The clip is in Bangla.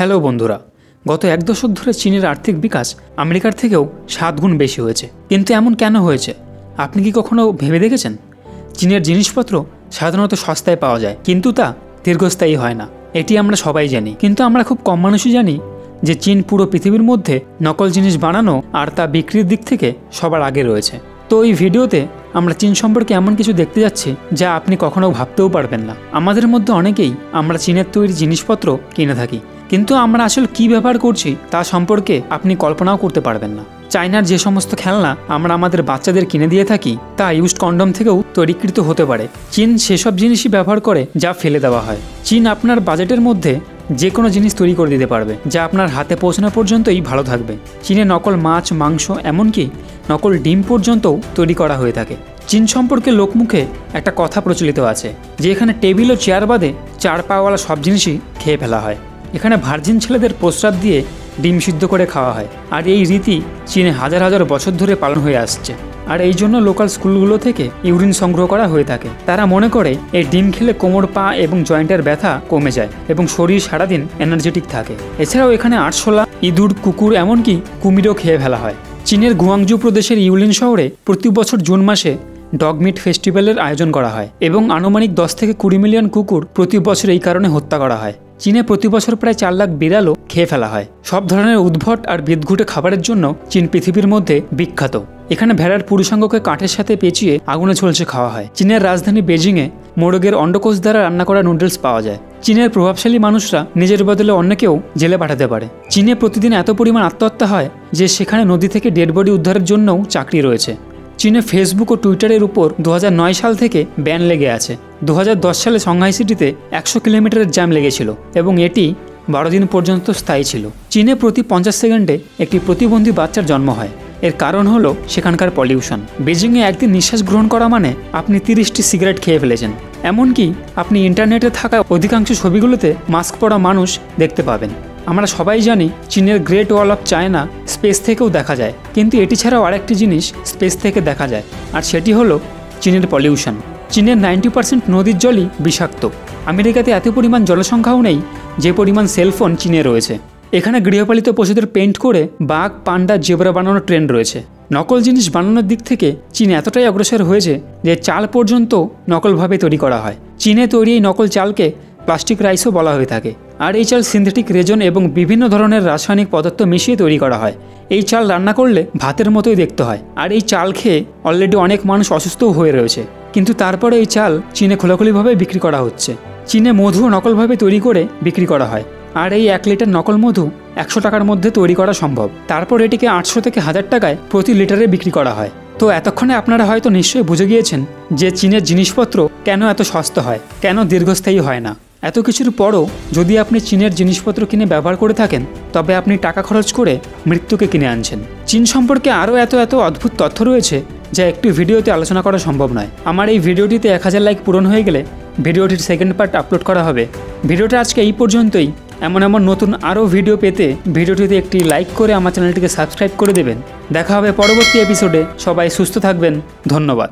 হ্যালো বন্ধুরা, গত এক দশক ধরে চীনের আর্থিক বিকাশ আমেরিকার থেকেও 7 গুণ বেশি হয়েছে। কিন্তু এমন কেন হয়েছে আপনি কি কখনো ভেবে দেখেছেন? চীনের জিনিসপত্র সাধারণত সস্তায় পাওয়া যায়, কিন্তু তা দীর্ঘস্থায়ী হয় না। এটি আমরা সবাই জানি, কিন্তু আমরা খুব কম মানুষই জানি যে চীন পুরো পৃথিবীর মধ্যে নকল জিনিস বানানো আর তা বিক্রির দিক থেকে সবার আগে রয়েছে। তো এই ভিডিওতে আমরা চীন সম্পর্কে এমন কিছু দেখতে যাচ্ছি যা আপনি কখনো ভাবতেও পারবেন না। আমাদের মধ্যে অনেকেই আমরা চীনের তৈরি জিনিসপত্র কিনে থাকি, কিন্তু আমরা আসলে কি ব্যবহার করছি তা সম্পর্কে আপনি কল্পনাও করতে পারবেন না। চায়নার যে সমস্ত খেলনা আমরা আমাদের বাচ্চাদের কিনে দিয়ে থাকি তা ইউজড কন্ডম থেকেও তৈরিকৃত হতে পারে। চীন সেসব জিনিসই ব্যবহার করে যা ফেলে দেওয়া হয়। চীন আপনার বাজেটের মধ্যে যে কোনো জিনিস তৈরি করে দিতে পারবে যা আপনার হাতে পৌঁছানো পর্যন্তই ভালো থাকবে। চীনে নকল মাছ, মাংস, এমনকি নকল ডিম পর্যন্তও তৈরি করা হয়ে থাকে। চীন সম্পর্কে লোকমুখে একটা কথা প্রচলিত আছে যে এখানে টেবিল ও চেয়ার বাদে 4 পাওয়ালা সব জিনিসই খেয়ে ফেলা হয়। এখানে ভার্জিন ছেলেদের প্রস্রাব দিয়ে ডিম সিদ্ধ করে খাওয়া হয়, আর এই রীতি চীনে হাজার হাজার বছর ধরে পালন হয়ে আসছে। আর এই জন্য লোকাল স্কুলগুলো থেকে ইউরিন সংগ্রহ করা হয়ে থাকে। তারা মনে করে এই ডিম খেলে কোমর, পা এবং জয়েন্টের ব্যথা কমে যায় এবং শরীর সারাদিন এনার্জেটিক থাকে। এছাড়াও এখানে আরশোলা, ইঁদুর, কুকুর, এমনকি কুমিরও খেয়ে ফেলা হয়। চীনের গুয়াংজু প্রদেশের ইউলিন শহরে প্রতি বছর জুন মাসে ডগ মিট ফেস্টিভ্যালের আয়োজন করা হয় এবং আনুমানিক 10 থেকে 20 মিলিয়ন কুকুর প্রতি বছর এই কারণে হত্যা করা হয়। চীনে প্রতি বছর প্রায় 4 লাখ বিড়ালও খেয়ে ফেলা হয়। সব ধরনের উদ্ভট আর বিদঘুটে খাবারের জন্য চীন পৃথিবীর মধ্যে বিখ্যাত। এখানে ভেড়ার পুরুষাঙ্গকে কাঠের সাথে পেঁচিয়ে আগুনে ঝলসে খাওয়া হয়। চীনের রাজধানী বেজিংয়ে মোরগের অন্ডকোষ দ্বারা রান্না করা নুডলস পাওয়া যায়। চীনের প্রভাবশালী মানুষরা নিজের বদলে অন্যকেও জেলে পাঠাতে পারে। চীনে প্রতিদিন এত পরিমাণ আত্মহত্যা হয় যে সেখানে নদী থেকে ডেড বডি উদ্ধারের জন্যও চাকরি রয়েছে। চীনে ফেসবুক ও টুইটারের উপর 2009 সাল থেকে ব্যান লেগে আছে। 2010 সালে সাংহাই সিটিতে 100 কিলোমিটারের জ্যাম লেগেছিল এবং এটি 12 দিন পর্যন্ত স্থায়ী ছিল। চীনে প্রতি 50 সেকেন্ডে একটি প্রতিবন্ধী বাচ্চার জন্ম হয়। এর কারণ হলো সেখানকার পলিউশন। বেজিংয়ে একদিন নিঃশ্বাস গ্রহণ করা মানে আপনি 30টি সিগারেট খেয়ে ফেলেছেন। এমনকি আপনি ইন্টারনেটে থাকা অধিকাংশ ছবিগুলোতে মাস্ক পরা মানুষ দেখতে পাবেন। আমরা সবাই জানি চীনের great wall of China space থেকেও দেখা যায়, কিন্তু এটি ছাড়াও আরেকটি জিনিস স্পেস থেকে দেখা যায়, আর সেটি হলো চীনের পলিউশন। চীনের 90% নদীর জলই বিষাক্ত। আমেরিকাতে এত পরিমাণ জনসংখ্যাও নেই যে পরিমাণ সেলফোন চীনে রয়েছে। এখানে গৃহপালিত পশুদের পেইন্ট করে বাঘ, পান্ডা, জেব্রা বানানোর ট্রেন্ড রয়েছে। নকল জিনিস বানানোর দিক থেকে চীন এতটাই অগ্রসর হয়েছে যে চাল পর্যন্ত নকলভাবে তৈরি করা হয়। চীনে তৈরি এই নকল চালকে প্লাস্টিক রাইসও বলা হয়ে থাকে, আর এই চাল সিনথেটিক রেজন এবং বিভিন্ন ধরনের রাসায়নিক পদার্থ মিশিয়ে তৈরি করা হয়। এই চাল রান্না করলে ভাতের মতোই দেখতে হয়, আর এই চাল খেয়ে অলরেডি অনেক মানুষ অসুস্থও হয়ে রয়েছে। কিন্তু তারপরে এই চাল চীনে খোলাখুলিভাবে বিক্রি করা হচ্ছে। চীনে মধু নকলভাবে তৈরি করে বিক্রি করা হয়, আর এই 1 লিটার নকল মধু 100 টাকার মধ্যে তৈরি করা সম্ভব। তারপর এটিকে 800 থেকে 1000 টাকায় প্রতি লিটারে বিক্রি করা হয়। তো এতক্ষণে আপনারা হয়তো নিশ্চয়ই বুঝে গিয়েছেন যে চীনের জিনিসপত্র কেন এত সস্তা হয়, কেন দীর্ঘস্থায়ী হয় না। এত কিছুর পরও যদি আপনি চীনের জিনিসপত্র কিনে ব্যবহার করে থাকেন, তবে আপনি টাকা খরচ করে মৃত্যুকে কিনে আনছেন। চীন সম্পর্কে আরও এত অদ্ভুত তথ্য রয়েছে যা একটি ভিডিওতে আলোচনা করা সম্ভব নয়। আমার এই ভিডিওটিতে 1000 লাইক পূরণ হয়ে গেলে ভিডিওটির সেকেন্ড পার্ট আপলোড করা হবে। ভিডিওটা আজকে এই পর্যন্তই। এমন নতুন আরও ভিডিও পেতে ভিডিওটিতে একটি লাইক করে আমার চ্যানেলটিকে সাবস্ক্রাইব করে দেবেন। দেখা হবে পরবর্তী এপিসোডে। সবাই সুস্থ থাকবেন। ধন্যবাদ।